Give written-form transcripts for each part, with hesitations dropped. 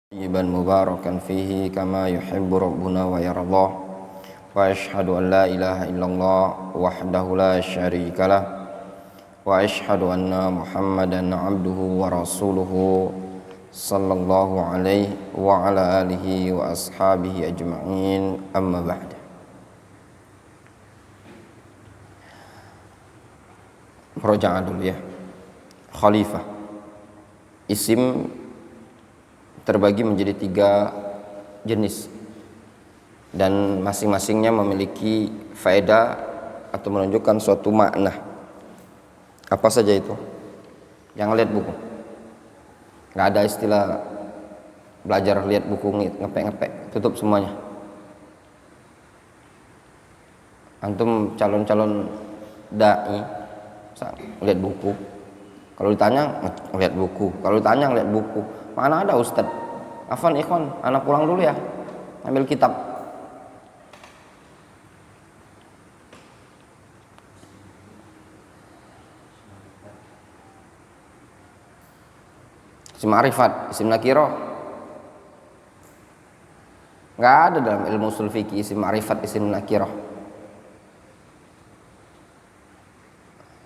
طيبا مباركا فيه كما يحب ربنا ويرضى وأشهد أن لا إله إلا الله وحده لا شريك له وأشهد أن محمدا عبده ورسوله صلى الله عليه وعلى آله وأصحابه أجمعين أما بعد. Merajaah dulu ya. Khalifah isim terbagi menjadi 3 jenis dan masing-masingnya memiliki faedah atau menunjukkan suatu makna. Apa saja itu? Yang lihat buku. Nggak ada istilah belajar lihat buku ngepek-ngepek, tutup semuanya. Antum calon-calon dai lihat buku. Kalau ditanya lihat buku. Kalau ditanya lihat buku. Mana ada Ustaz? Afan ikhwan, anak pulang dulu ya. Ambil kitab. Isim ma'rifat, isim nakirah. Enggak ada dalam ilmu ushul fikih isim ma'rifat, isim nakirah.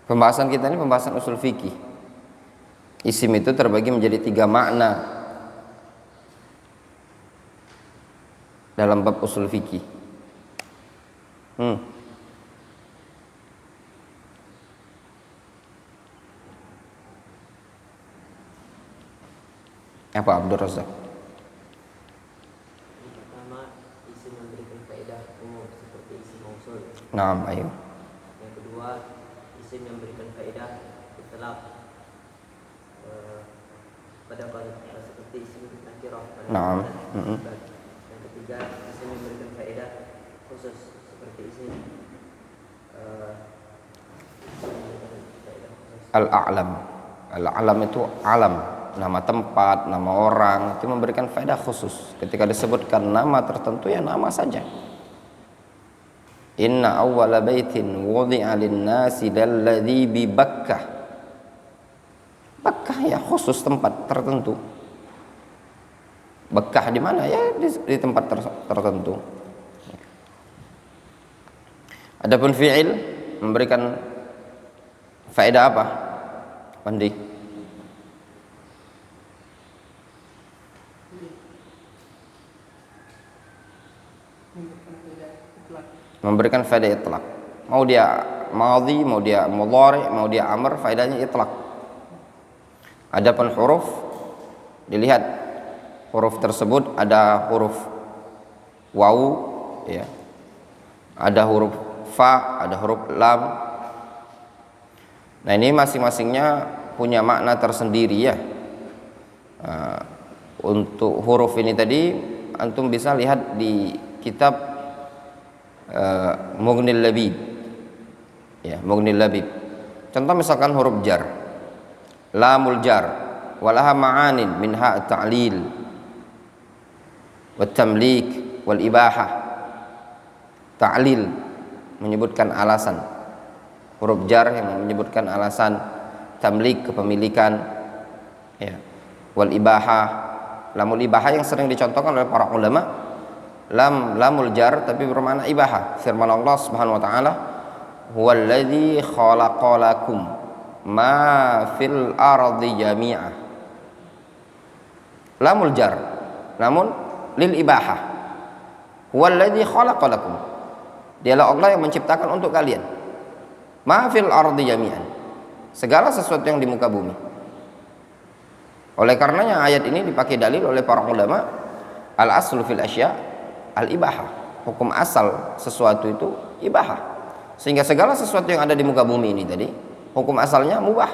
Pembahasan kita ini pembahasan ushul fikih. Isim itu terbagi menjadi 3 makna dalam bab ushul fikih. Apa Abdul Razak? Pertama, isim memberikan faedah umum seperti isim mausul. Naam, ayo. Yang kedua, isim yang memberikan faedah itlaq pada seperti isim nakirah. Naam. Yang ketiga, isim yang memberikan faedah khusus seperti isim Al-a'lam. Al-a'lam itu alam, nama tempat, nama orang, itu memberikan faedah khusus. Ketika disebutkan nama tertentu ya nama saja. Inna awwala baitin wudi'a lin-nasi lalladzi bi Bakkah. Bakkah ya khusus tempat tertentu. Bakkah di mana ya di tempat tertentu. Adapun fi'il memberikan faedah apa? Pandi. Memberikan faedah itlaq. Mau dia madhi, mau dia mudhari, mau dia amr, faedahnya itlaq. Adapun huruf, dilihat huruf tersebut ada huruf waw ya. Ada huruf fa, ada huruf lam. Nah, ini masing-masingnya punya makna tersendiri ya. Untuk huruf ini tadi antum bisa lihat di kitab Mughnil Labib. Ya, Mughnil Labib. Contoh misalkan huruf jar. Lamul jar walaha ma'anin minha at-ta'lil wat tamlik wal ibahah. Ta'lil menyebutkan alasan. Huruf jar yang menyebutkan alasan, tamlik kepemilikan, ya. Wal ibahah, lamul ibahah yang sering dicontohkan oleh para ulama. Lamul jar tapi bermakna ibahah. Firman Allah Subhanahu wa taala, "Huwallazi khalaqalakum ma fil ardi jami'ah." Lamul jar namun lil ibahah. Huwallazi khalaqalakum. Dialah Allah yang menciptakan untuk kalian. Ma fil ardi jami'an. Segala sesuatu yang di muka bumi. Oleh karenanya ayat ini dipakai dalil oleh para ulama, al aslu fil asya al ibahah. Hukum asal sesuatu itu ibahah. Sehingga segala sesuatu yang ada di muka bumi ini tadi, hukum asalnya mubah.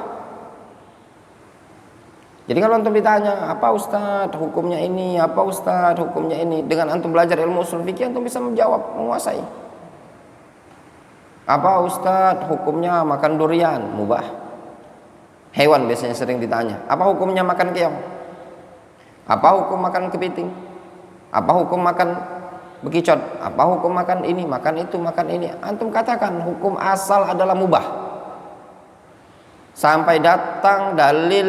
Jadi kalau antum ditanya, apa Ustadz hukumnya ini, apa Ustadz hukumnya ini, dengan antum belajar ilmu ushul fikih antum bisa menjawab, menguasai. Apa Ustadz hukumnya makan durian? Mubah. Hewan biasanya sering ditanya, apa hukumnya makan keong? Apa hukum makan kepiting? Apa hukum makan bekicot? Apa hukum makan ini, makan itu, makan ini? Antum katakan hukum asal adalah mubah. Sampai datang dalil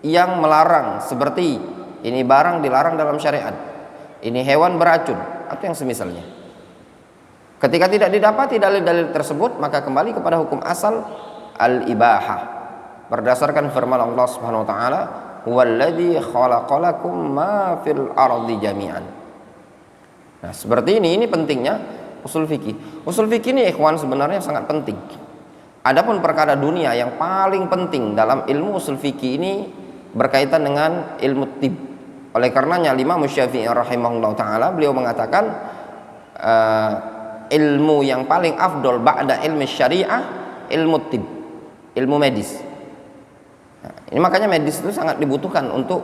yang melarang seperti ini barang dilarang dalam syariat, ini hewan beracun, atau yang semisalnya. Ketika tidak didapati dalil-dalil tersebut, maka kembali kepada hukum asal al-ibahah berdasarkan firman Allah Subhanahu wa taala, "Huwallazi khalaqalakum ma fil ardi jami'an." Nah, seperti ini pentingnya usul fikih. Usul fikih ini ikhwan sebenarnya sangat penting. Adapun perkara dunia yang paling penting dalam ilmu usul fikih ini berkaitan dengan ilmu tib. Oleh karenanya Imam Syafi'i rahimahullah taala beliau mengatakan ilmu yang paling afdol ba'da ilmu syariah ilmu tib, ilmu medis. Nah, ini makanya medis itu sangat dibutuhkan untuk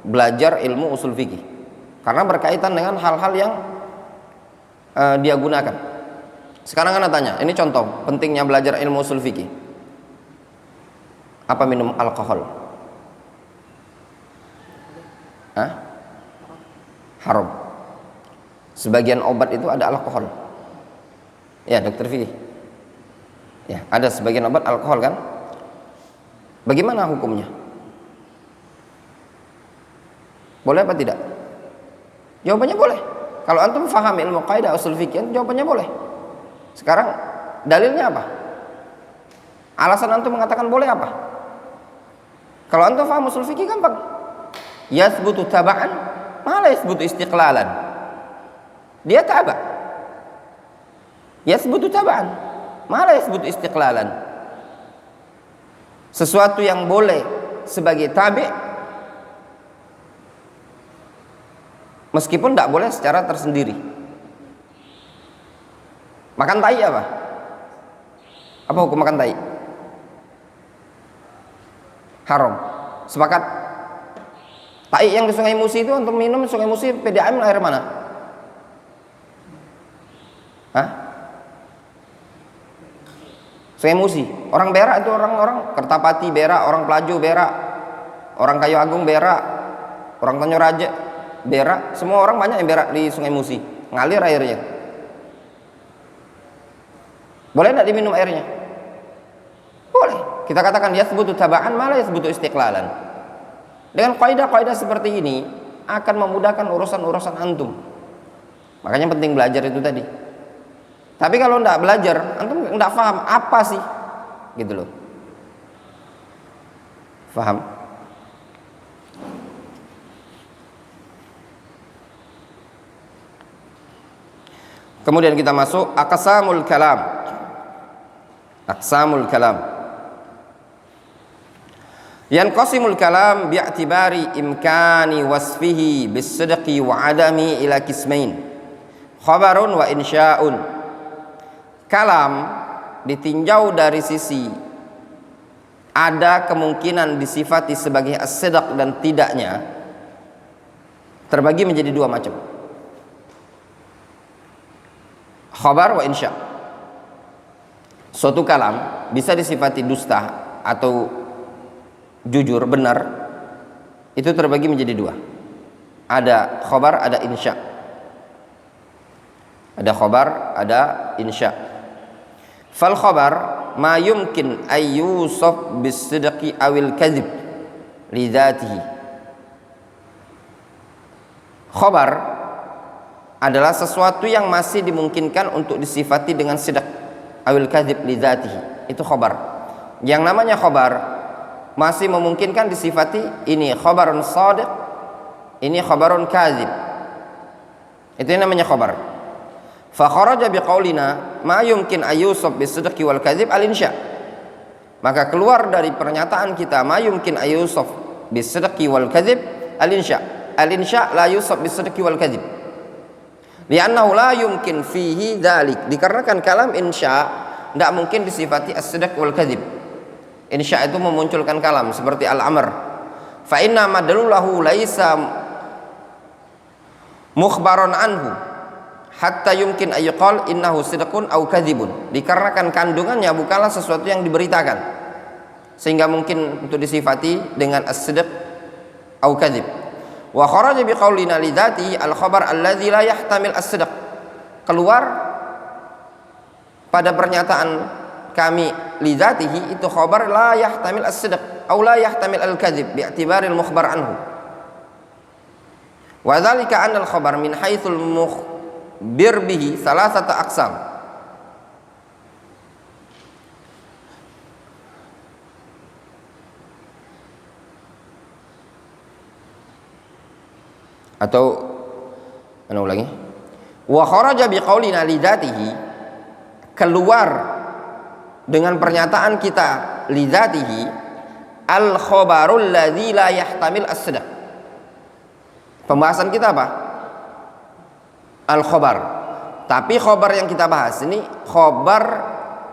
belajar ilmu usul fikih karena berkaitan dengan hal-hal yang dia gunakan. Sekarang Anda tanya, ini contoh pentingnya belajar ilmu usul fikih. Apa minum alkohol? Hah? Haram. Sebagian obat itu ada alkohol. Ya, dokter fikih. Ya, ada sebagian obat alkohol kan? Bagaimana hukumnya? Boleh apa tidak? Jawabannya boleh. Kalau antum faham ilmu kaidah usul fikih, jawabannya boleh. Sekarang dalilnya apa? Alasan antum mengatakan boleh apa? Kalau antum faham usul fikih gampang. Yathbutu taba'an, ma la yathbutu istiqlalan. Dia taba'. Yathbutu taba'an, ma la yathbutu istiqlalan. Sesuatu yang boleh sebagai tabi' meskipun tidak boleh secara tersendiri. Makan tai apa? Apa hukum makan tai? Haram. Sepakat? Tai yang di Sungai Musi itu untuk minum Sungai Musi PDAM air mana? Hah? Sungai Musi. Orang berak itu orang-orang Kertapati berak, orang Pelaju berak, orang Kayu Agung berak, orang Tanjung Raja berak, semua orang banyak yang berak di Sungai Musi, ngalir airnya. Boleh tidak diminum airnya? Boleh. Kita katakan yathbutu taba'an ma la yathbutu istiqlalan. Dengan kaidah-kaidah seperti ini akan memudahkan urusan-urusan antum. Makanya penting belajar itu tadi. Tapi kalau tidak belajar, antum tidak paham apa sih, gitu loh. Paham? Kemudian kita masuk aqsamul kalam. Aqsamul kalam. Yanqasimul kalam bi'tibari imkani wasfihi bis-sidqi wa adami ila qismain. Khabarun wa insya'un. Kalam ditinjau dari sisi ada kemungkinan disifati sebagai as-sidq dan tidaknya terbagi menjadi dua macam. Khabar wa insya. Suatu kalam bisa disifati dusta atau jujur, benar, itu terbagi menjadi dua. Ada khabar, ada insya. Ada khabar, ada insya. Fal khabar ma yumkin ay yusaf bis-sidqi awil kadhib li dzatihi. Khabar adalah sesuatu yang masih dimungkinkan untuk disifati dengan sidq awil kadhib li dzatihi. Itu khabar. Yang namanya khabar masih memungkinkan disifati ini khabarun shadiq, ini khabarun kadzib. Itu yang namanya khabar. Fa kharaja biqaulina ma yumkin ayyusab bisidqi wal kadzib al insya. Maka keluar dari pernyataan kita ma yumkin ayyusab bisidqi wal kadzib al insya. Al insya la yusab bisidqi wal kadzib. Li'annahu la yumkin fihi dzalik. Dikarenakan kalam insya tidak mungkin disifati as-sidq wal kadzib. Insya itu memunculkan kalam seperti al-amr. Fa inna madlulahu laisa mukhbaran anhu hatta yumkin ayyuqal innahu sidqun aw kadzibun. Dikarenakan kandungannya bukanlah sesuatu yang diberitakan sehingga mungkin untuk disifati dengan as-sidq aw kadzib. Wa kharaja biqaulina lidzati al-khabar alladzi la yahtamil as-sidq. Keluar pada pernyataan kami lidzatihi itu khabar la yahtamil as-sidq aw la yahtamil al-kadzib bi'tibaril mukhbar anhu. Wa dzalika anna al-khabar min haitsul mukhbir bihi salasata aqsam. Atau mana ulangi? Wa kharaja biqaulina li dzatihi, keluar dengan pernyataan kita li dzatihi al khabarul ladzi la yahtamil as-sidq. Pembahasan kita apa? Al khabar. Tapi khabar yang kita bahas ini khabar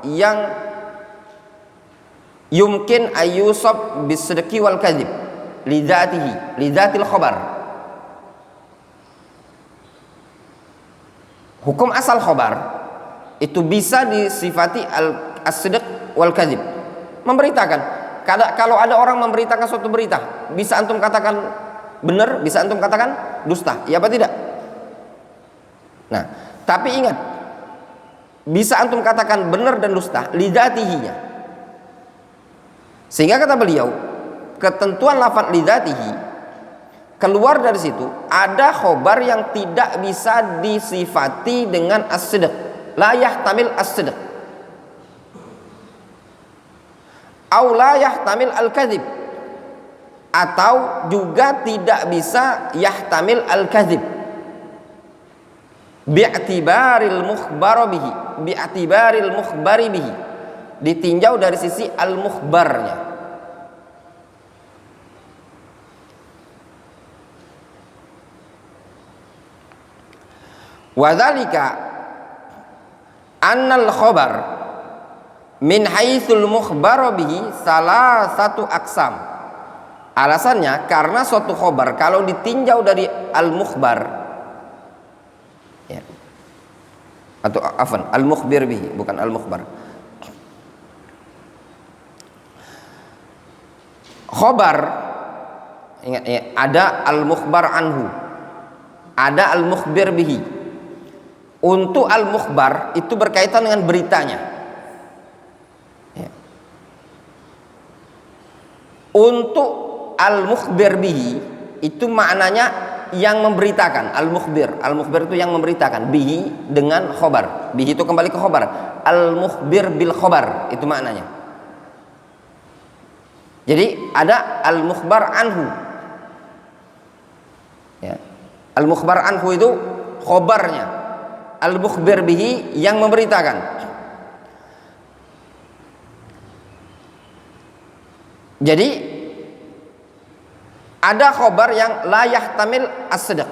yang yumkin ayyusab bis-sidqi wal kadzib li dzatihi, li dzatil khabar. Hukum asal khabar itu bisa disifati as-sidq wal kadzib, memberitakan. Kalau ada orang memberitakan suatu berita, bisa antum katakan benar, bisa antum katakan dusta, ya apa tidak? Nah, tapi ingat, bisa antum katakan benar dan dusta lidzatihinya. Sehingga kata beliau, ketentuan lafaz lidzatihi, keluar dari situ ada khobar yang tidak bisa disifati dengan as-sidq, la yahtamil as-sidq, au la yahtamil al-kadzib, atau juga tidak bisa yahtamil al-kadzib bi'tibaril mukhbar bihi, bi'tibaril mukhbari bihi, ditinjau dari sisi al-mukhbarnya. Wa dzalika annal khabar min haitsul mukhbar bihi salah satu aqsam. Alasannya karena suatu khobar kalau ditinjau dari al-mukhbar, ya, atau afan al-mukhbir bihi, bukan al-mukhbar. Khobar, ingat ya, ada al-mukhbar anhu, ada al-mukhbir bihi. Untuk al-mukhbar itu berkaitan dengan beritanya, ya. Untuk al-mukhbir bihi itu maknanya yang memberitakan. Al-mukhbir itu yang memberitakan, bihi dengan khobar. Bihi itu kembali ke khobar. Al-mukhbir bil khobar itu maknanya. Jadi ada al-mukhbar anhu, ya. Al-mukhbar anhu itu khobarnya, al-mukhbir bihi yang memberitakan. Jadi ada khobar yang la yahtamil as-sidq,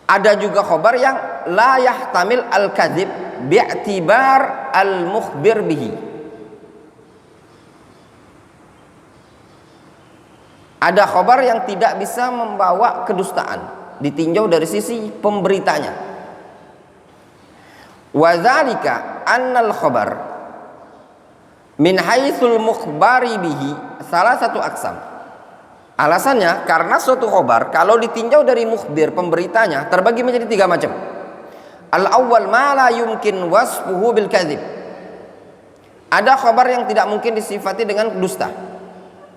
ada juga khobar yang la yahtamil al-kadzib bi'tibar al-mukhbir bihi. Ada khobar yang tidak bisa membawa kedustaan, ditinjau dari sisi pemberitanya. Wa dzalika annal khabar min haitsul mukhbari bihi salah satu aqsam. Alasannya karena suatu khobar kalau ditinjau dari mukhbir, pemberitanya, terbagi menjadi 3 macam. Al-awwal ma la yumkin wasfuhu bil kadzib. Ada khobar yang tidak mungkin disifati dengan dusta.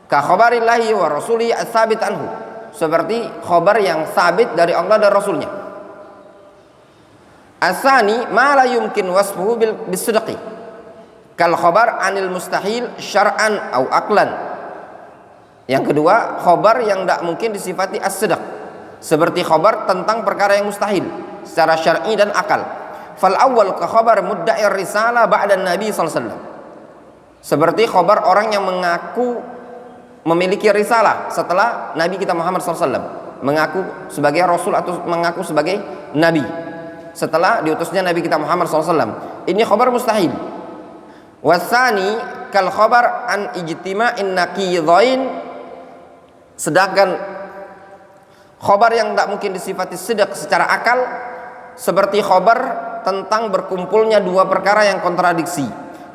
Ka khabarillahi wa rasuli as-sabit anhu, seperti khobar yang sabit dari Allah dan Rasulnya. As-sani ma la yumkin wasfuhu bil sidqi, kal khabar anil mustahil syar'an au aqlan. Yang kedua, khobar yang tidak mungkin disifati as-sidq, seperti khobar tentang perkara yang mustahil secara syar'i dan akal. Fal awwal ka khabar mudda'ir risalah ba'da Nabi sallallahu alaihi wasallam, seperti khobar orang yang mengaku memiliki risalah setelah Nabi kita Muhammad sallallahu alaihi wasallam, mengaku sebagai rasul atau mengaku sebagai nabi setelah diutusnya Nabi kita Muhammad sallallahu alaihi wasallam. Ini khobar mustahil. Wasani kal khabar an ijtima'in naqidain, sedangkan khobar yang tidak mungkin disifati sidq secara akal, seperti khobar tentang berkumpulnya 2 perkara yang kontradiksi,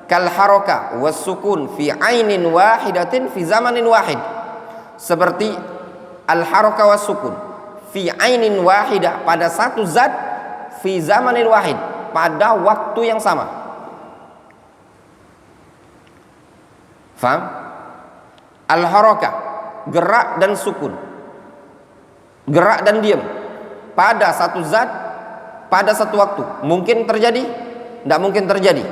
kal haraka was sukun fi ainin wahidatin fi zamanin wahid, seperti al haraka was sukun fi ainin wahidah, pada satu zat, fi zamanin wahid, pada waktu yang sama. Faham? Al haraka, gerak dan sukun, gerak dan diam pada satu zat pada satu waktu, mungkin terjadi? Tidak mungkin terjadi.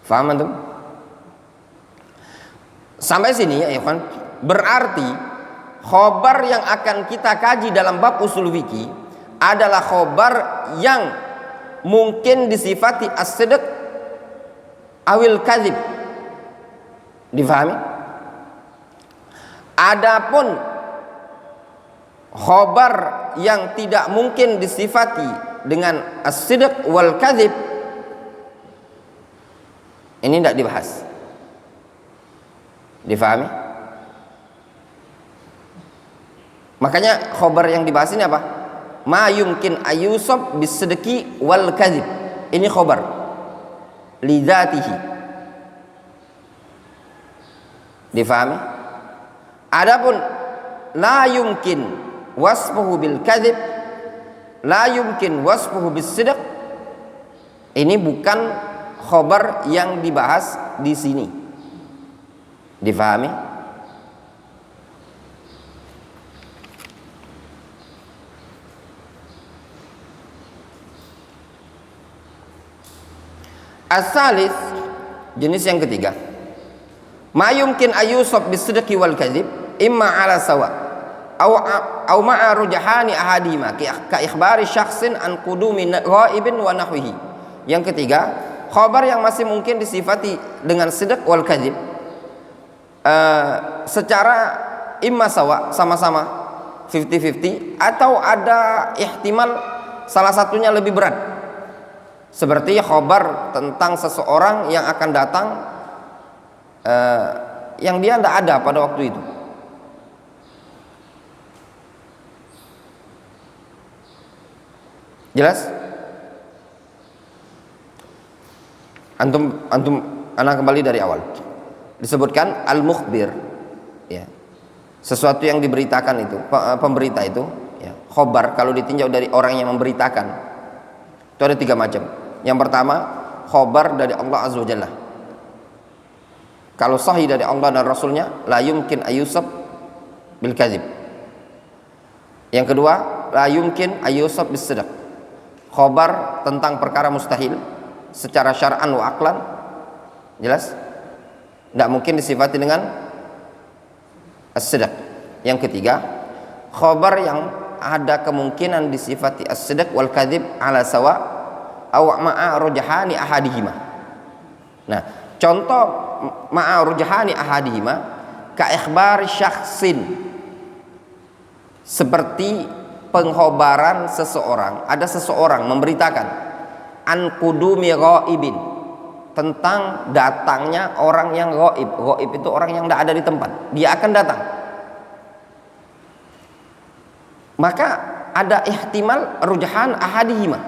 Faham antum? Sampai sini ya ikhwan, berarti khobar yang akan kita kaji dalam bab usul fikih adalah khobar yang mungkin disifati as-sidq awil kadzib. Difahami? Adapun khobar yang tidak mungkin disifati dengan as-sidq wal kadzib, ini tidak dibahas. Difahami? Makanya khobar yang dibahas ini apa? Ma yumkin ayyusab bisidqi wal kadzib. Ini khobar lidzatihi. Difahami? Adapun la yumkin wasfuhu bil kadzib, la yumkin wasfuhu bis sidq, ini bukan khobar yang dibahas di sini. Difahami? As-salis, jenis yang ketiga, ma yumkin ayyusab bisidqi wal kadzib imma ala sawa aw ma'a rujhani ahadima ka ikhbari syakhsin an qudumi ghaibin wa nahwihi. Yang ketiga, khabar yang masih mungkin disifati dengan sidq wal kadzib secara imma sawa, sama-sama 50-50, atau ada ihtimal salah satunya lebih berat, seperti khabar tentang seseorang yang akan datang yang dia tidak ada pada waktu itu. Jelas? Antum anak kembali dari awal. Disebutkan al-mukhbir, ya, sesuatu yang diberitakan itu, pemberita itu, ya, khobar kalau ditinjau dari orang yang memberitakan itu ada 3 macam. Yang pertama, khobar dari Allah Azza wa Jalla. Kalau sahih dari Allah dan Rasulnya, la yumkin ayyusab bil kadzib. Yang kedua, la yumkin ayyusab bis sidq. Khobar tentang perkara mustahil secara syar'an wa aqlan. Jelas? Tidak mungkin disifati dengan as-sidq. Yang ketiga, khobar yang ada kemungkinan disifati as-sidq wal kadzib ala sawa aw ma'a rujhani ahadihima. Nah, contoh ma'a rujhani ahadihima ka ikhbari syakhsin, seperti pengkhobaran seseorang. Ada seseorang memberitakan an qudumi ghaibin, tentang datangnya orang yang ghaib. Ghaib itu orang yang tidak ada di tempat, dia akan datang. Maka ada ihtimal rujhan ahadihima.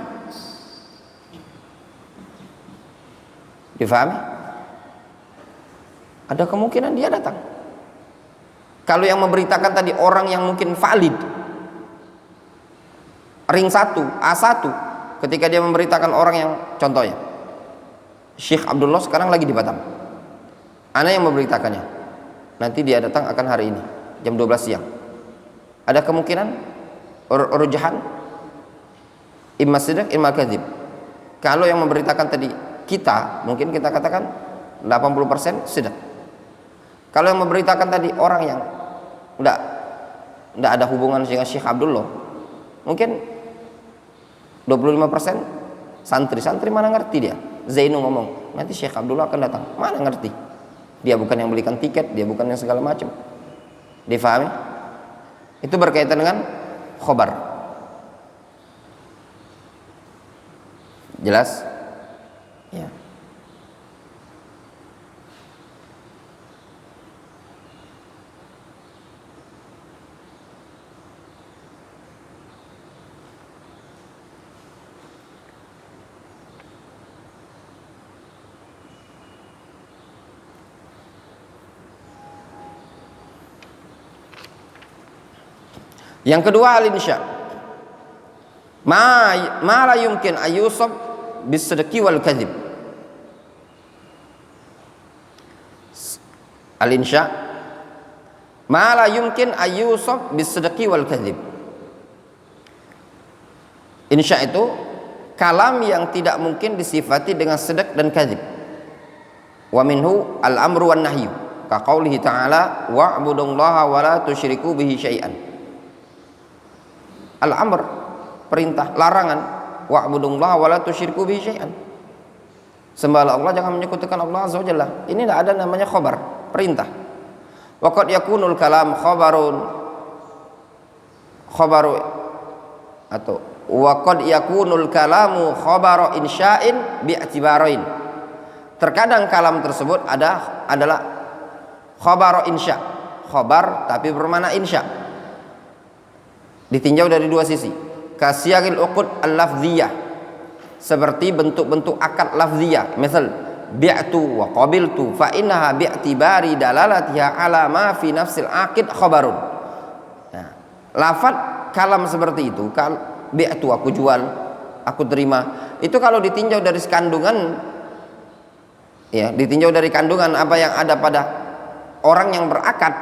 Difahami? Ada kemungkinan dia datang. Kalau yang memberitakan tadi orang yang mungkin valid, ring 1, A1, ketika dia memberitakan orang yang, contohnya Syekh Abdullah sekarang lagi di Batam, ana yang memberitakannya, nanti dia datang akan hari ini jam 12 siang. Ada kemungkinan rujhan imma sidq imma kadzib. Kalau yang memberitakan tadi kita, mungkin kita katakan 80% sidq. Kalau yang memberitakan tadi orang yang enggak ada hubungan dengan Syekh Abdullah, mungkin 25% santri mana ngerti dia. Zainu ngomong, nanti Syekh Abdullah akan datang. Mana ngerti? Dia bukan yang belikan tiket, dia bukan yang segala macam. Difahami? Itu berkaitan dengan khobar. Jelas? Ya. Yang kedua, al-insya. Ma la yumkin ayyusab bis-sidqi wal kadzib. Al-insya ma la yumkin ayyusab bis-sidqi wal kadhib. Insya itu kalam yang tidak mungkin disifati dengan sidq dan kadhib. Wa minhu al-amru wan nahyu ka qaulihi ta'ala wa'budullaha wa la tusyriku bihi syai'an. Al-amr perintah, larangan wa'budullaha wa la tusyriku bihi syai'an. Sembahlah Allah, jangan menyekutukan Allah azza wajalla. Ini tidak ada namanya khabar, perintah. Wa qad yakunul kalam khabaru atau wa qad yakunul kalamu khabaru insya'in bi'tibarain. Terkadang kalam tersebut adalah khabaru insya, khabar tapi bermakna insya, ditinjau dari dua sisi. Kasyagil uqud al-lafziyah, seperti bentuk-bentuk akad lafziyah, misal bi'tu wa qabiltu fa innaha bi'tibari dalalatiha ala ma fi nafsil aqid khabarun. Nah, lafaz kalam seperti itu, bi'tu aku jual, aku terima, itu kalau ditinjau dari kandungan, ya, ditinjau dari kandungan apa yang ada pada orang yang berakad,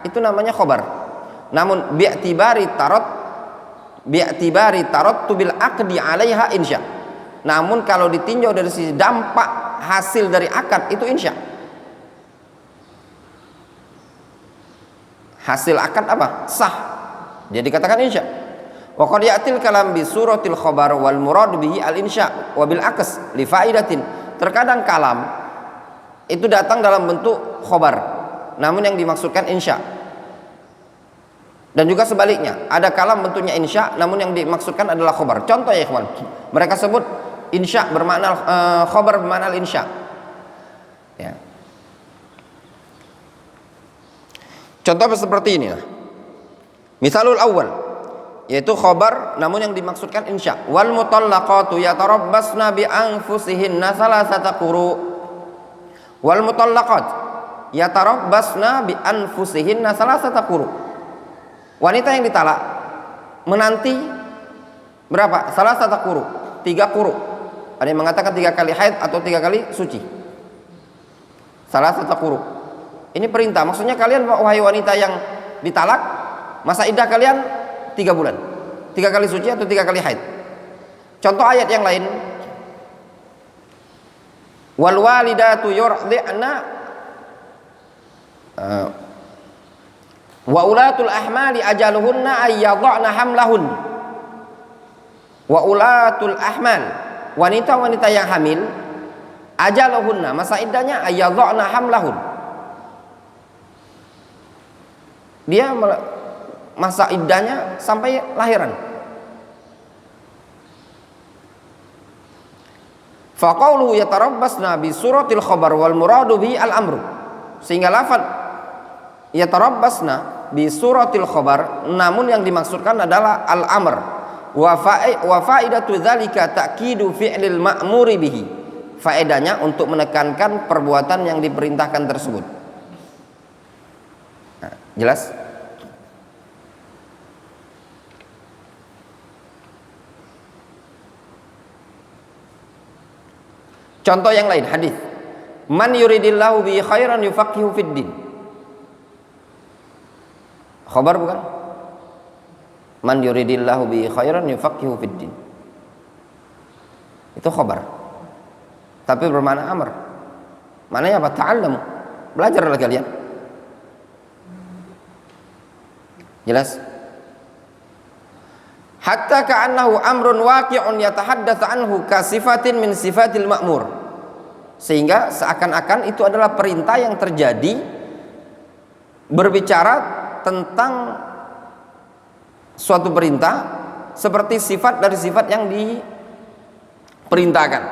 itu namanya khabar. Namun bi'tibari tarattu bil aqdi 'alaiha insya. Namun kalau ditinjau dari sisi dampak hasil dari akad, itu insya. Hasil akad apa? Sah. Jadi katakan insya. Wa qad ya'til kalam bi suratil khabar wal murad bihi al insya wa bil aqs li faidatin. Terkadang kalam itu datang dalam bentuk khabar, namun yang dimaksudkan insya. Dan juga sebaliknya, ada kalam bentuknya insya, namun yang dimaksudkan adalah khabar. Contoh ya ikhwan, mereka sebut insya bermakna khabar bermakna insya. Ya. Contoh seperti ini. Misalul awal, yaitu khabar namun yang dimaksudkan insya. Wal mutallaqatu yatarabbasna bi anfusihinna salasata quru. Wal mutallaqat yatarabbasna bi anfusihinna salasata quru. Wanita yang ditalak menanti berapa? Salasata quru, 3 quru. Ada yang mengatakan 3 kali haid atau 3 kali suci. Salasata quru. Ini perintah, maksudnya kalian wahai wanita yang ditalak, masa iddah kalian 3 bulan, 3 kali suci atau 3 kali haid. Contoh ayat yang lain, wal walidatu yurdi'na wa ulatul ahmali ajaluhunna ayyadhna hamlahun. Wa ulatul ahmal, wanita-wanita yang hamil, ajaluhunna, masa iddahnya ayyadhna hamlahun. Dia masa iddahnya sampai lahiran. Faqauluhu yatarabbasna bi suratil khabar wal muradu bihi al amru. Sehingga lafaz yatarabbasna bi suratil khabar, namun yang dimaksudkan adalah al amr. Wa faidatu dzalika ta'kidu fi'lil ma'muri bihi. Faedahnya untuk menekankan perbuatan yang diperintahkan tersebut. Nah, jelas? Contoh yang lain, hadis. Man yuridillahu bi khairan yufaqihu fid din. Khabar bukan? Man yuridillahu bi khairan yufaqihu fid din. Itu khabar. Tapi bermakna amr. Maknanya apa? Ta'allamu. Belajarlah kalian. Jelas? Hatta ka'annahu amrun waqi'un yatahaddatsu anhu ka sifatin min sifatil ma'mur. Sehingga seakan-akan itu adalah perintah yang terjadi, berbicara tentang suatu perintah seperti sifat dari sifat yang diperintahkan.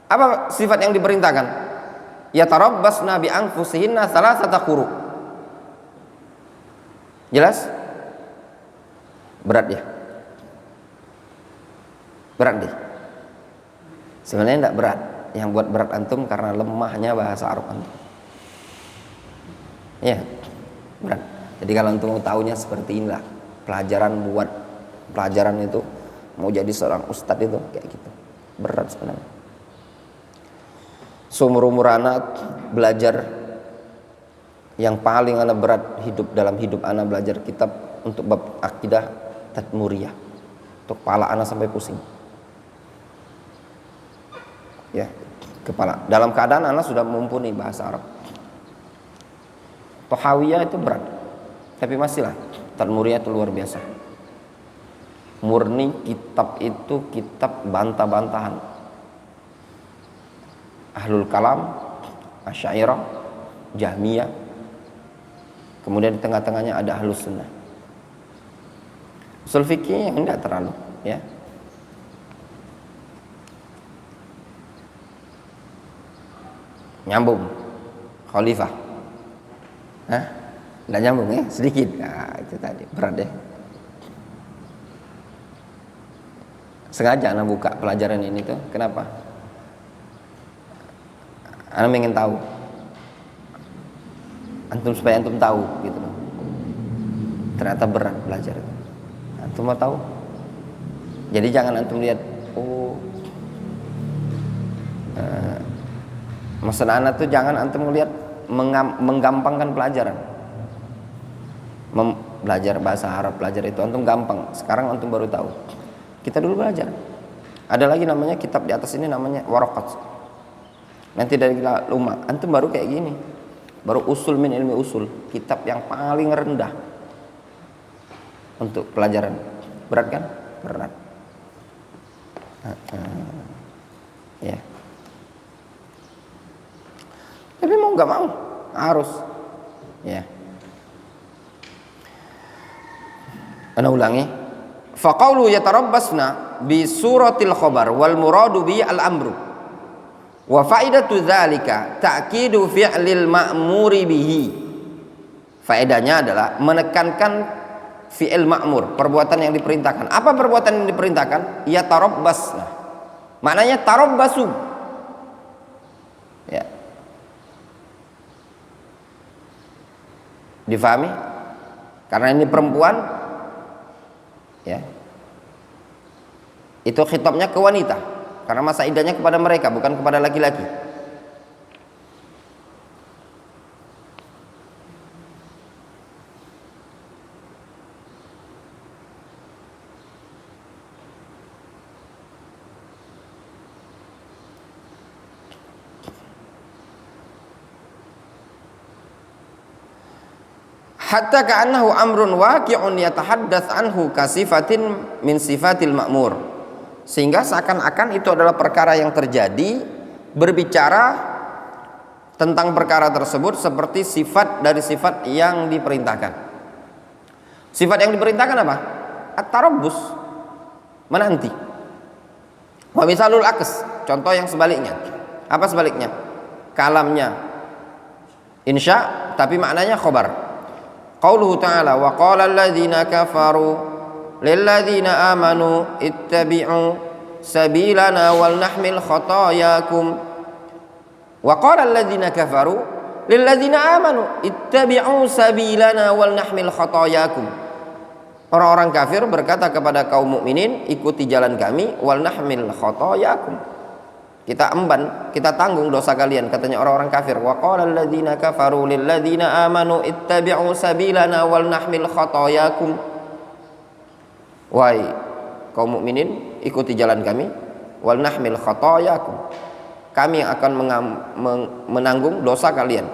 Apa sifat yang diperintahkan? Yatarabbasna bi anfusihinna salasata quru. Jelas? Berat ya? Berat deh. Sebenarnya tidak berat. Yang buat berat antum karena lemahnya bahasa Arab antum. Ya, berat. Jadi kalau antum mau tahunya seperti inilah, pelajaran itu mau jadi seorang ustadz itu kayak gitu. Berat sebenarnya. Seumur-umur anak belajar yang paling ana berat dalam hidup ana belajar kitab untuk bab akidah tadmuriyah. Untuk kepala ana sampai pusing. Ya, kepala. Dalam keadaan ana sudah mumpuni bahasa Arab. Tahawiyah itu berat. Tapi masihlah tadmuriyah itu luar biasa. Murni kitab itu kitab bantah-bantahan. Ahlul kalam, Asy'ariyah, Jahmiyah. Kemudian di tengah-tengahnya ada Ahlus Sunnah. Usul fikih yang enggak terlalu, ya. Nyambung. Khalifah. Hah? Enggak nyambung ya, sedikit. Nah, itu tadi berat deh. Sengaja anak buka pelajaran ini tuh, kenapa? Anak ingin tahu. Antum supaya antum tahu gitu loh. Ternyata berat belajar itu. Antum mau tahu? Jadi jangan antum lihat, maksud anak tuh jangan antum melihat menggampangkan pelajaran. Belajar bahasa Arab, belajar itu antum gampang. Sekarang antum baru tahu. Kita dulu belajar. Ada lagi namanya kitab di atas ini namanya Waraqat. Nanti dari Luma, antum baru kayak gini. Baru usul min ilmi usul, kitab yang paling rendah untuk pelajaran. Berat kan? Berat. Ya. Tapi mau nggak mau harus. Ya. Ana ulangi. Faqaulu yatarabbasna bi suratil khabar wal muradu bi al amru. Wa faidatu dzalika ta'kidu fi'lil ma'muri bihi. Faedahnya adalah menekankan fi'il ma'mur, perbuatan yang diperintahkan. Apa perbuatan yang diperintahkan? Ya tarabbasna. Maknanya tarabbasu. Ya. Difahami? Karena ini perempuan, ya. Itu khitabnya ke wanita. Karena masa iddahnya kepada mereka, bukan kepada laki-laki. Hatta ka'annahu amrun waqi'un yatahaddats anhu kasifatin min sifatil ma'mur. Sehingga seakan-akan itu adalah perkara yang terjadi, berbicara tentang perkara tersebut seperti sifat dari sifat yang diperintahkan. Sifat yang diperintahkan apa? At-tarabbus, menanti. Wa misalul aks, contoh yang sebaliknya. Apa sebaliknya? Kalamnya insya, tapi maknanya khobar. Qauluhu ta'ala wa qala alladzina kafaru lilladzina amanu ittabi'u sabilana wal nahmil khatayakum. Wa qala alladzina kafaru lilladzina amanu ittabi'u sabilana wal nahmil khatayakum. Orang-orang kafir berkata kepada kaum mukminin, ikuti jalan kami, wal nahmil khatayakum. Kita emban, kita tanggung dosa kalian, katanya orang-orang kafir. Wa qala alladzina kafaru lilladzina amanu ittabi'u sabilana wal nahmil khatayakum. Wahai kaum mukminin, ikuti jalan kami, wal nahmil khatayakum. Kami akan menanggung dosa kalian.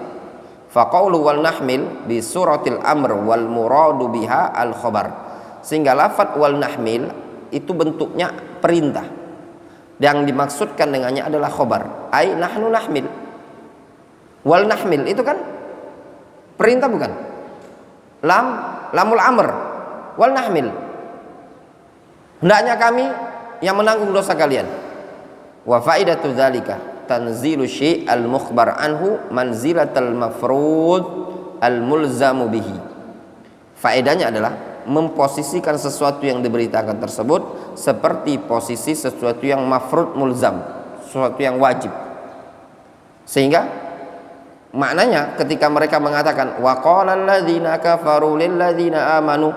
Faqaulu wal nahmil bi suratil amr wal muradu biha al khabar. Sehingga lafaz wal nahmil itu bentuknya perintah. Yang dimaksudkan dengannya adalah khabar. Ai nahnu nahmil. Wal nahmil itu kan perintah bukan? Lamul amr. Wal nahmil. Hendaknya kami yang menanggung dosa kalian. Wa faidatu dzalika tanzilu syai'al mukhbar anhu manzilatal mafrud al mulzamu bihi. Faedahnya adalah memposisikan sesuatu yang diberitakan tersebut seperti posisi sesuatu yang mafrud mulzam, sesuatu yang wajib. Sehingga maknanya ketika mereka mengatakan wa qala alladzina kafaru lil ladzina amanu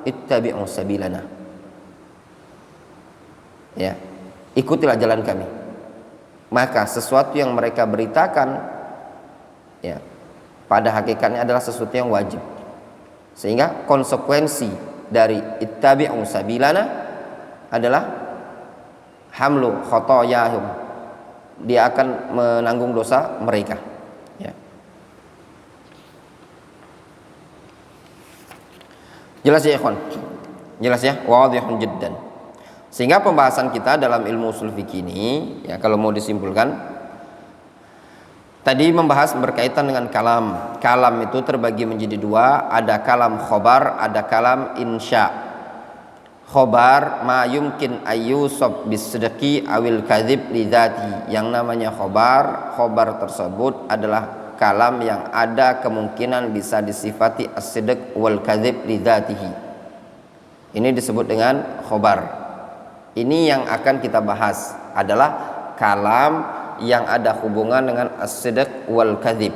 ittabi'u sabilana. Ya, ikutilah jalan kami. Maka sesuatu yang mereka beritakan, ya, pada hakikatnya adalah sesuatu yang wajib. Sehingga konsekuensi dari ittabi'u sabilana adalah hamlu khotoyahum, dia akan menanggung dosa mereka, ya. Jelas ya ikhwan? Jelas ya? Wadhihun jiddan. Sehingga pembahasan kita dalam ilmu usul fikih ini, ya, kalau mau disimpulkan, tadi membahas berkaitan dengan kalam. Kalam itu terbagi menjadi dua, ada kalam khobar, ada kalam insya. Khobar ma yumkin ayyusab bisidqi awil kadhib lidzati. Yang namanya khobar tersebut adalah kalam yang ada kemungkinan bisa disifati as-sidq wal kadhib lidzatihi. Ini disebut dengan khobar. Ini yang akan kita bahas adalah kalam yang ada hubungan dengan as-sidq wal kadhib.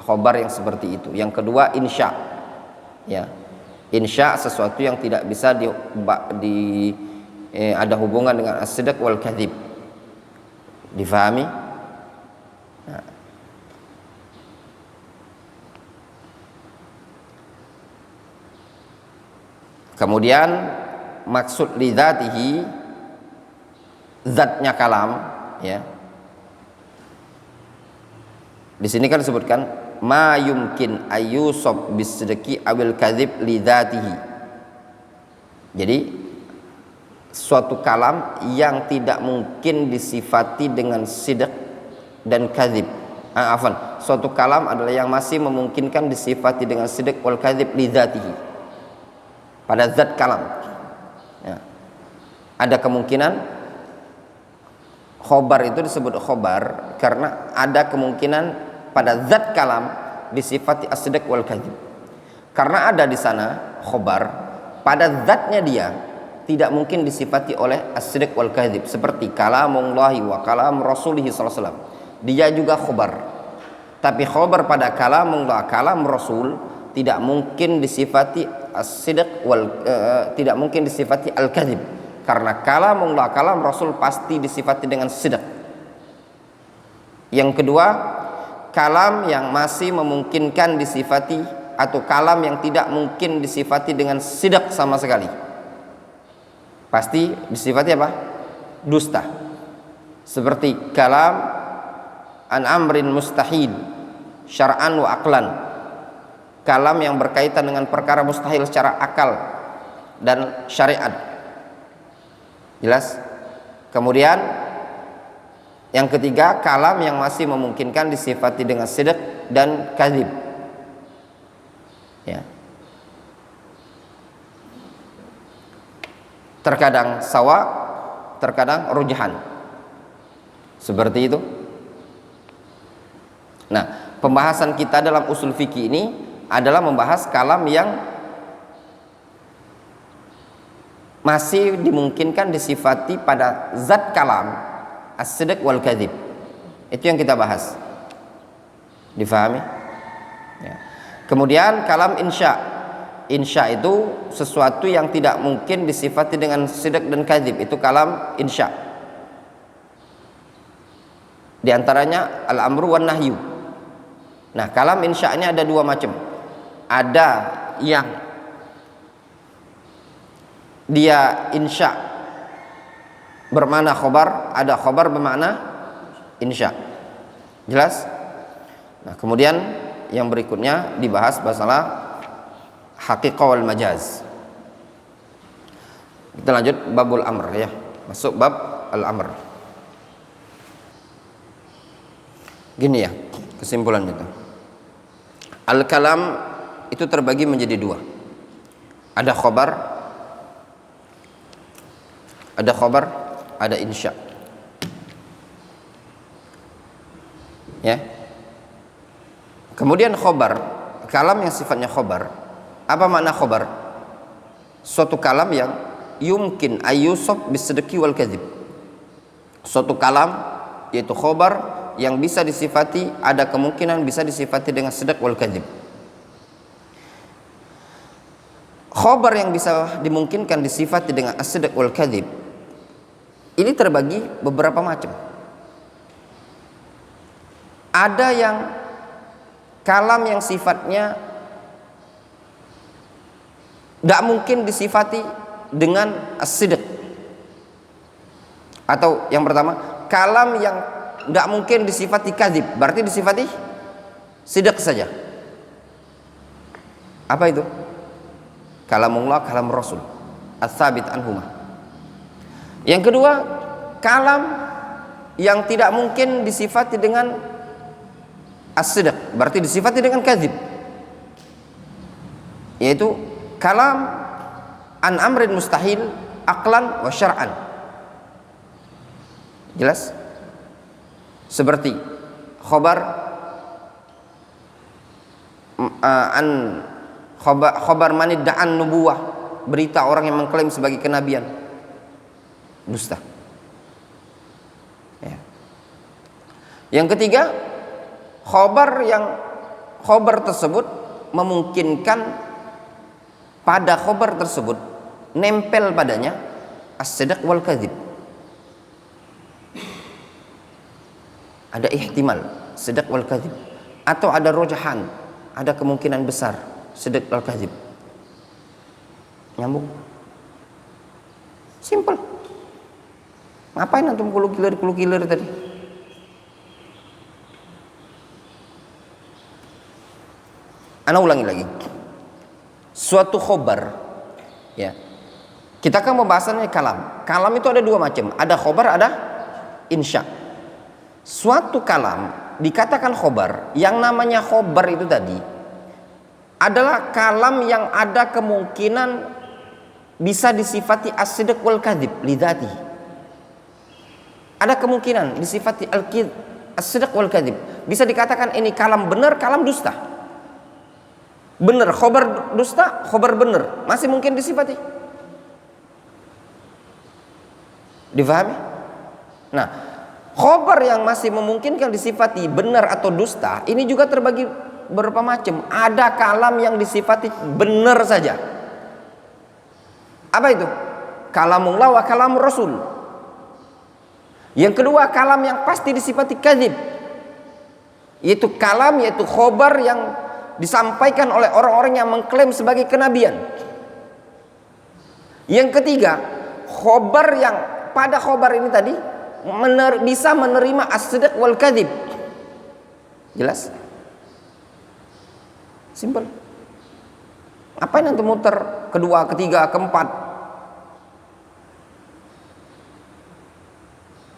Khobar yang seperti itu. Yang kedua insya. Ya. Insya sesuatu yang tidak bisa ada hubungan dengan as-sidq wal kadhib. Difahami? Nah. Kemudian maksud lidzatihi, zatnya kalam, ya. Di sini kan disebutkan ma yumkin ayyusab bisidqi awil kadzib lidzatihi. Jadi suatu kalam yang tidak mungkin disifati dengan sidq dan kadzib. Suatu kalam adalah yang masih memungkinkan disifati dengan sidq wal kadzib lidzatihi. Pada zat kalam, ya. Ada kemungkinan khobar itu disebut khobar karena ada kemungkinan pada zat kalam disifati as-sidq wal kadhib. Karena ada di sana khobar, pada zatnya dia tidak mungkin disifati oleh as-sidq wal kadhib, seperti kalamullahi wa kalam rasulihi sallallahu alaihi wasallam. Dia juga khobar. Tapi khobar pada kalamullah, kalam rasul tidak mungkin disifati as-sidq wal tidak mungkin disifati al-kadhib, karena kalamullah, kalam rasul pasti disifati dengan sidq. Yang kedua, kalam yang masih memungkinkan disifati atau kalam yang tidak mungkin disifati dengan sidq sama sekali, pasti disifati apa? Dusta. Seperti kalam an amrin mustahil syar'an wa aqlan, kalam yang berkaitan dengan perkara mustahil secara akal dan syariat. Jelas? Kemudian yang ketiga, kalam yang masih memungkinkan disifati dengan sidq dan kadzib, ya. Terkadang sawa, terkadang rujhan. Seperti itu. Nah, pembahasan kita dalam usul fikih ini adalah membahas kalam yang masih dimungkinkan disifati pada zat kalam as-sidq wal kadzib. Itu yang kita bahas. Difahami? Ya. Kemudian kalam insya. Insya itu sesuatu yang tidak mungkin disifati dengan sidq dan kadzib. Itu kalam insya. Di antaranya al-amru wan nahyu. Nah, kalam insya ini ada dua macam. Ada yang dia insya bermakna khobar, ada khobar bermakna insya. Jelas? Nah, kemudian yang berikutnya dibahas masalah haqiqah wal majaz. Kita lanjut babul amr, ya. Masuk bab al-amr. Gini ya kesimpulannya itu. Al-kalam itu terbagi menjadi dua. Ada khobar, ada insya. Ya. Kemudian khobar, kalam yang sifatnya khobar. Apa makna khobar? Suatu kalam yang yumkin ayyusab bisidqi wal kadzib. Suatu kalam yaitu khobar yang bisa disifati, ada kemungkinan bisa disifati dengan sidq wal kadzib. Khobar yang bisa dimungkinkan disifati dengan as-sidq wal kadzib ini terbagi beberapa macam. Ada yang kalam yang sifatnya tidak mungkin disifati dengan as-sidq. Atau yang pertama, kalam yang tidak mungkin disifati kadzib, berarti disifati sidq saja. Apa itu? Kalamullah, kalam Rasul ats-tsabit anhuma. Yang kedua, kalam yang tidak mungkin disifati dengan as-sidq, berarti disifati dengan kadzib, yaitu kalam an amrin mustahil aqlan wa syar'an. Jelas? Seperti khobar khobar manidda'an nubuwah, berita orang yang mengklaim sebagai kenabian, dusta. Ya. Yang ketiga, khobar tersebut memungkinkan pada khobar tersebut nempel padanya as-sidq wal kadzib. Ada ihtimal sidq wal kadzib, atau ada rojahan, ada kemungkinan besar sidq wal kadzib. Nyambung? Simple. Ngapain antum kulu-kiler tadi? Ana ulangi lagi. Suatu khobar, ya. Kita kan pembahasannya kalam. Kalam itu ada dua macam. Ada khobar, ada insya. Suatu kalam dikatakan khobar. Yang namanya khobar itu tadi adalah kalam yang ada kemungkinan bisa disifati as-sidq wal kadzib lidzati. Ada kemungkinan disifati as-sidq wal kadzib. Bisa dikatakan ini kalam benar, kalam dusta. Benar, khobar dusta, khobar benar, masih mungkin disifati. Difahami? Nah, khobar yang masih memungkinkan disifati benar atau dusta, ini juga terbagi beberapa macam. Ada kalam yang disifati benar saja. Apa itu? Kalamullah wa kalam Rasul. Yang kedua, kalam yang pasti disifati kadzib, yaitu kalam, yaitu khobar yang disampaikan oleh orang-orang yang mengklaim sebagai kenabian. Yang ketiga, khobar yang pada khobar ini tadi bisa menerima as-sidq wal kadzib. Jelas? Simple. Ngapain nanti muter kedua, ketiga, keempat?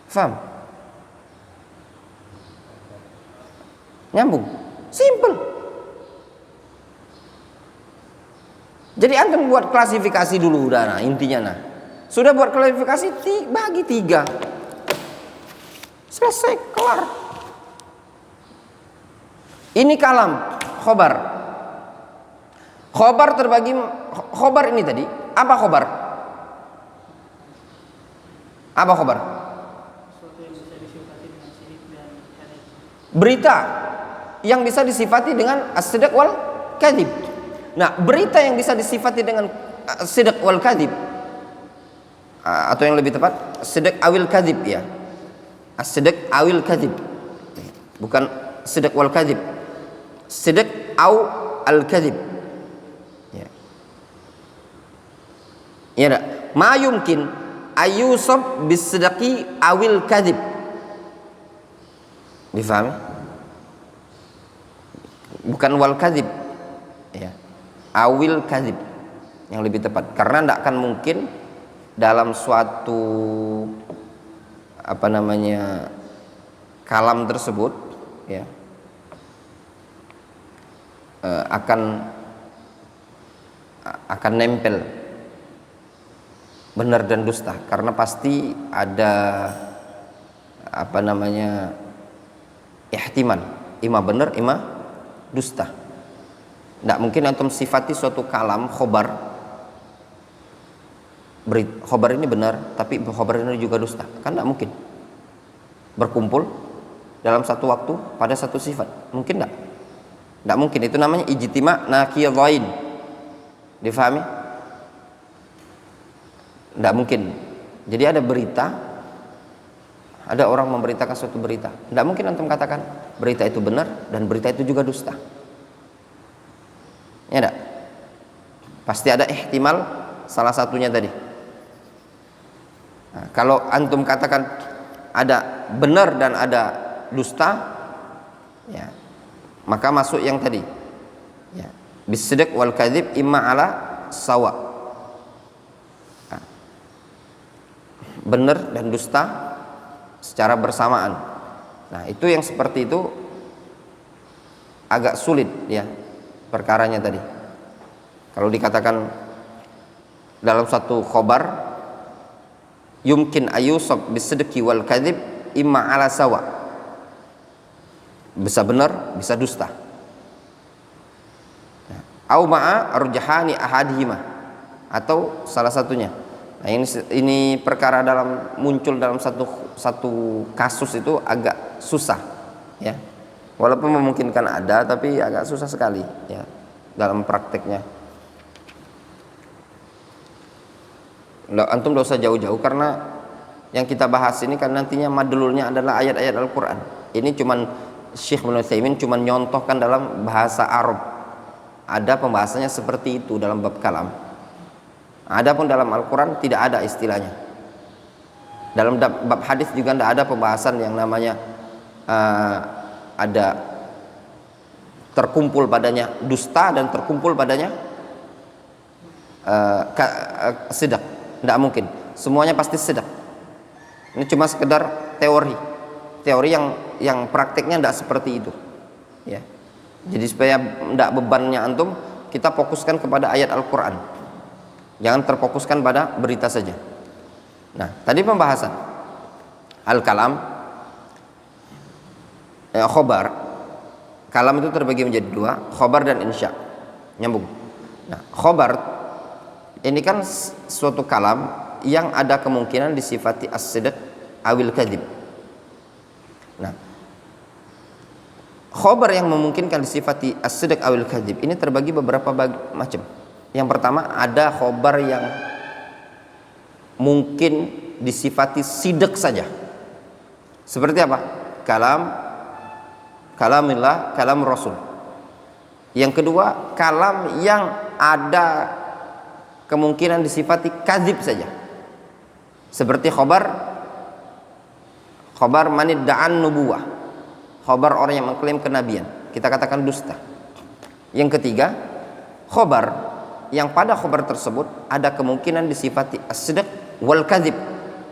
Faham? Nyambung? Simple. Jadi antum buat klasifikasi dulu udah, nah intinya nah. Sudah buat klasifikasi, bagi 3. Selesai, kelar. Ini kalam, khobar. Khobar terbagi, khobar ini tadi, apa khobar? Apa khobar? Berita yang bisa disifati dengan as-sidq wal kadzib. Nah, berita yang bisa disifati dengan sidq wal kadzib, atau yang lebih tepat sidq awil kadzib, ya. As-sidq awil kadzib. Bukan sidq wal kadzib. Sidq aw al kadzib. Ya. Ya enggak? Ma yumkin ayusab bisidqi awil kadzib. Difahami? Bukan wal kadzib. Ya. Awil kadzib yang lebih tepat, karena tidak akan mungkin dalam suatu kalam tersebut, ya, akan nempel benar dan dusta, karena pasti ada ihtimal, ima benar, ima dusta. Tidak mungkin antum sifati suatu kalam khobar, khobar ini benar tapi khobar ini juga dusta, kan tidak mungkin berkumpul dalam satu waktu pada satu sifat. Mungkin tidak? Tidak mungkin. Itu namanya ijtima' naqidhain. Difahami? Tidak mungkin. Jadi ada berita, ada orang memberitakan suatu berita, tidak mungkin antum katakan berita itu benar dan berita itu juga dusta. Ya enggak? Pasti ada ihtimal salah satunya tadi. Nah, kalau antum katakan ada benar dan ada dusta, ya, maka masuk yang tadi. Ya. Bisidq wal kadzib imma ala sawa. Nah, benar dan dusta secara bersamaan. Nah, itu yang seperti itu agak sulit ya perkaranya tadi. Kalau dikatakan dalam satu khobar yumkin ayusab bisidqi wal kadzib imma ala sawa, bisa benar bisa dusta, au ma'a arjahani ahadihima, atau salah satunya. Nah, ini perkara muncul dalam satu kasus itu agak susah ya, walaupun memungkinkan ada tapi agak susah sekali ya dalam prakteknya. Antum tidak usah jauh-jauh karena yang kita bahas ini kan nantinya madlulnya adalah ayat-ayat Al-Quran. Ini cuman Syekh Ibnu Utsaimin cuman nyontohkan dalam bahasa Arab. Ada pembahasannya seperti itu dalam bab kalam. Adapun dalam Al-Quran tidak ada istilahnya. Dalam bab hadis juga tidak ada pembahasan yang namanya ada terkumpul padanya dusta dan terkumpul padanya sidq. Tidak mungkin, semuanya pasti sidq. Ini cuma sekedar teori yang prakteknya tidak seperti itu ya. Jadi supaya tidak bebannya antum, kita fokuskan kepada ayat Al-Quran, jangan terfokuskan pada berita saja. Nah, tadi pembahasan al-kalam, khobar. Kalam itu terbagi menjadi dua, khobar dan insya. Nyambung. Nah, khobar ini kan suatu kalam yang ada kemungkinan disifati as-sidq awil kadzib. Nah, khobar yang memungkinkan disifati as-sidq awil kadzib ini terbagi beberapa macam. Yang pertama, ada khobar yang mungkin disifati sidq saja. Seperti apa? Kalamillah, kalam Rasul. Yang kedua, kalam yang ada kemungkinan disifati kadzib saja. Seperti khobar manid da'an nubuwah, khobar orang yang mengklaim kenabian, kita katakan dusta. Yang ketiga, khobar yang pada khobar tersebut ada kemungkinan disifati as-sidq wal kadzib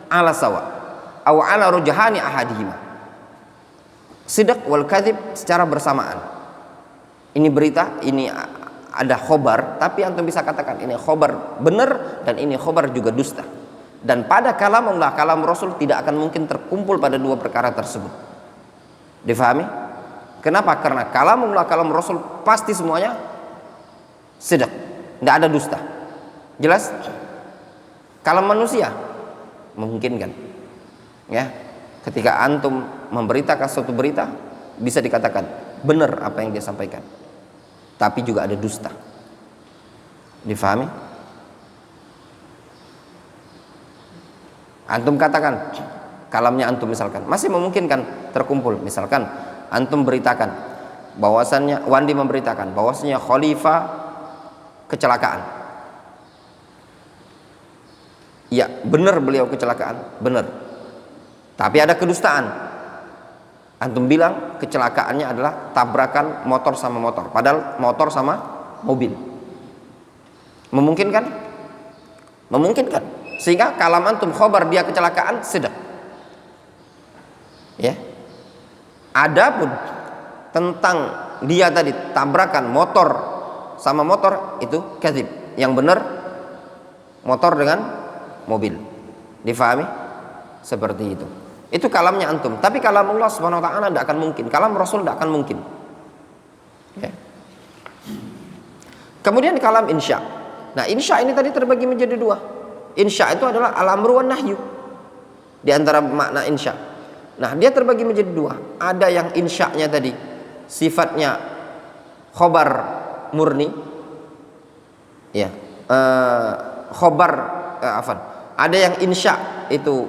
ala sawa aw ala rujhani ahadihima. Sidq wal kadzib secara bersamaan. Ini berita, ini ada khobar, tapi antum bisa katakan ini khobar benar dan ini khobar juga dusta. Dan pada kalamullah, kalam Rasul tidak akan mungkin terkumpul pada dua perkara tersebut. Difahami? Kenapa? Karena kalamullah, kalam Rasul pasti semuanya sidq, tidak ada dusta. Jelas? Kalam manusia memungkinkan. Ya, ketika antum memberitakan suatu berita, bisa dikatakan benar apa yang dia sampaikan, tapi juga ada dusta. Difahami? Antum katakan kalamnya antum misalkan masih memungkinkan terkumpul. Misalkan antum beritakan bahwasannya, Wandi memberitakan bahwasannya khalifah kecelakaan. Ya, benar beliau kecelakaan, benar. Tapi ada kedustaan. Antum bilang kecelakaannya adalah tabrakan motor sama motor, padahal motor sama mobil. Memungkinkan? Memungkinkan. Sehingga kalam antum khobar dia kecelakaan sidq. Ya. Adapun tentang dia tadi tabrakan motor sama motor itu kadzib. Yang benar motor dengan mobil. Difahami? Seperti itu. Itu kalamnya antum. Tapi kalam Allah Subhanahu wa taala tidak akan mungkin. Kalam Rasul tidak akan mungkin. Ya. Kemudian kalam insya. Nah, insya ini tadi terbagi menjadi dua. Insya itu adalah al-amru wan nahyu. Di antara makna insya. Nah, dia terbagi menjadi dua. Ada yang insya'nya tadi sifatnya khobar murni. Ya. Khobar ada yang insya itu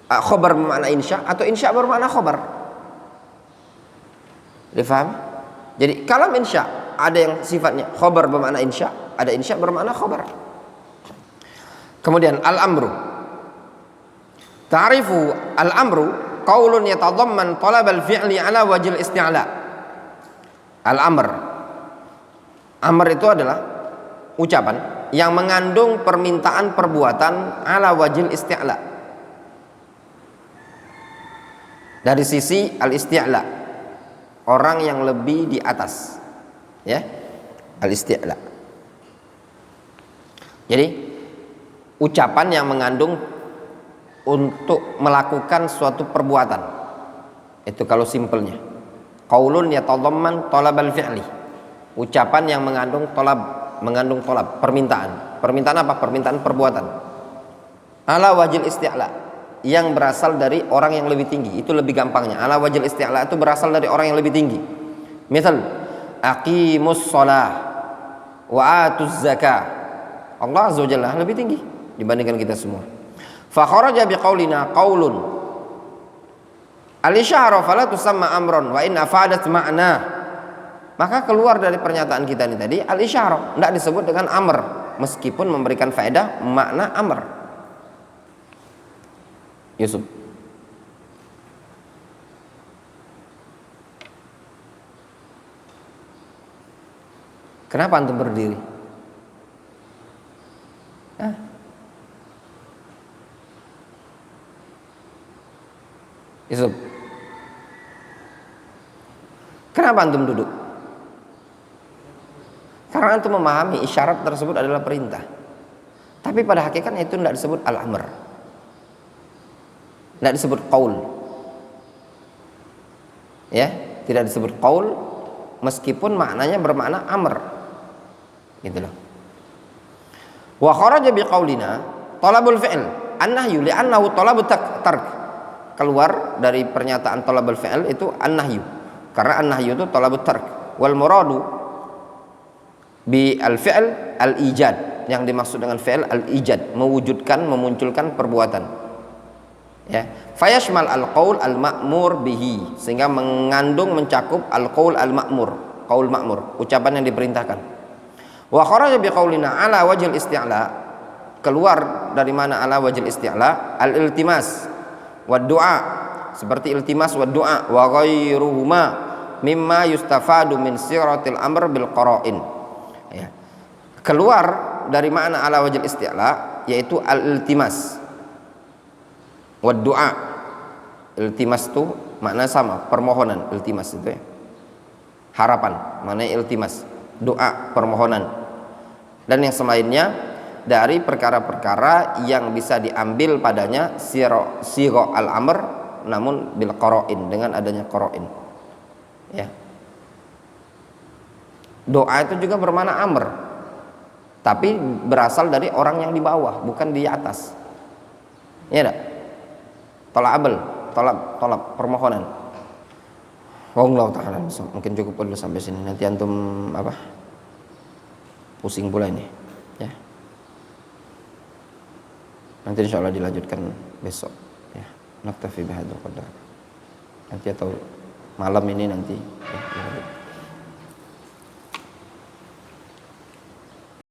khobar bermakna insya, atau insya bermakna khobar. Difaham? Jadi kalam insya ada yang sifatnya khabar bermakna insya, ada insya bermakna khabar. Kemudian al-amru. Ta'rifu al-amru qaulun yatadamman talab al-fi'li ala wajhil isti'la. Al-amr. Amr itu adalah ucapan yang mengandung permintaan perbuatan ala wajhil isti'la. Dari sisi al-isti'la, orang yang lebih di atas, ya, al-isti'la. Jadi ucapan yang mengandung untuk melakukan suatu perbuatan, itu kalau simpelnya. Qaulun yatadamman talabal fi'li, ucapan yang mengandung talab, permintaan. Permintaan apa? Permintaan perbuatan. Ala wajil isti'la, yang berasal dari orang yang lebih tinggi. Itu lebih gampangnya. Ala wajil isti'la itu berasal dari orang yang lebih tinggi. Misal, aqimus shalah wa atuz zakah. Allah azza wa jalla lebih tinggi dibandingkan kita semua. Fa kharaja biqaulina qaulun al-isyara fala tusamma amron wa in afadat ma'na. Maka keluar dari pernyataan kita ini tadi al-isyara, tidak disebut dengan amr meskipun memberikan faedah makna amr. Yusuf. Kenapa antum berdiri? Yusuf. Kenapa antum duduk? Karena antum memahami isyarat tersebut adalah perintah. Tapi pada hakikatnya itu tidak disebut al-amr, tidak disebut qaul, ya, tidak disebut qaul meskipun maknanya bermakna amr, gitu loh. Wa kharaja biqaulina talabul fi'l an-nahyu li'annahu talabut tark. Keluar dari pernyataan talabul fi'l itu an-nahyu, karena an-nahyu itu talabut tark. Wal muradu bi al-fi'l al-ijad, yang dimaksud dengan fi'l al-ijad, mewujudkan, memunculkan perbuatan, ya. Fayashmal al-qaul al-ma'mur bihi, sehingga mengandung, mencakup al-qaul al-ma'mur, qaul ma'mur, ucapan yang diperintahkan. Wa kharaja bi qaulina ala wajhil isti'la, keluar dari mana ala wajhil isti'la? Al-iltimas wa du'a, seperti iltimas wa du'a wa ghairuhuma mimma yustafadu min siratil amr bil qara'in, ya. Keluar dari makna ala wajhil isti'la yaitu al-iltimas wa du'a. Iltimas itu makna sama, permohonan. Iltimas itu, ya, harapan, maknanya iltimas. Doa, permohonan, dan yang selainnya dari perkara-perkara yang bisa diambil padanya siro al-amr, namun bil qara'in, dengan adanya qara'in, ya. Doa itu juga bermakna amr, tapi berasal dari orang yang di bawah, bukan di atas, ya enggak? Tolab permohonan. Allah ta'ala, mungkin cukup dulu sampai sini. Nanti antum pusing pula ini, ya. Nanti insyaallah dilanjutkan besok, ya. Naktafi bihadzal qadar. Nanti atau malam ini nanti, ya.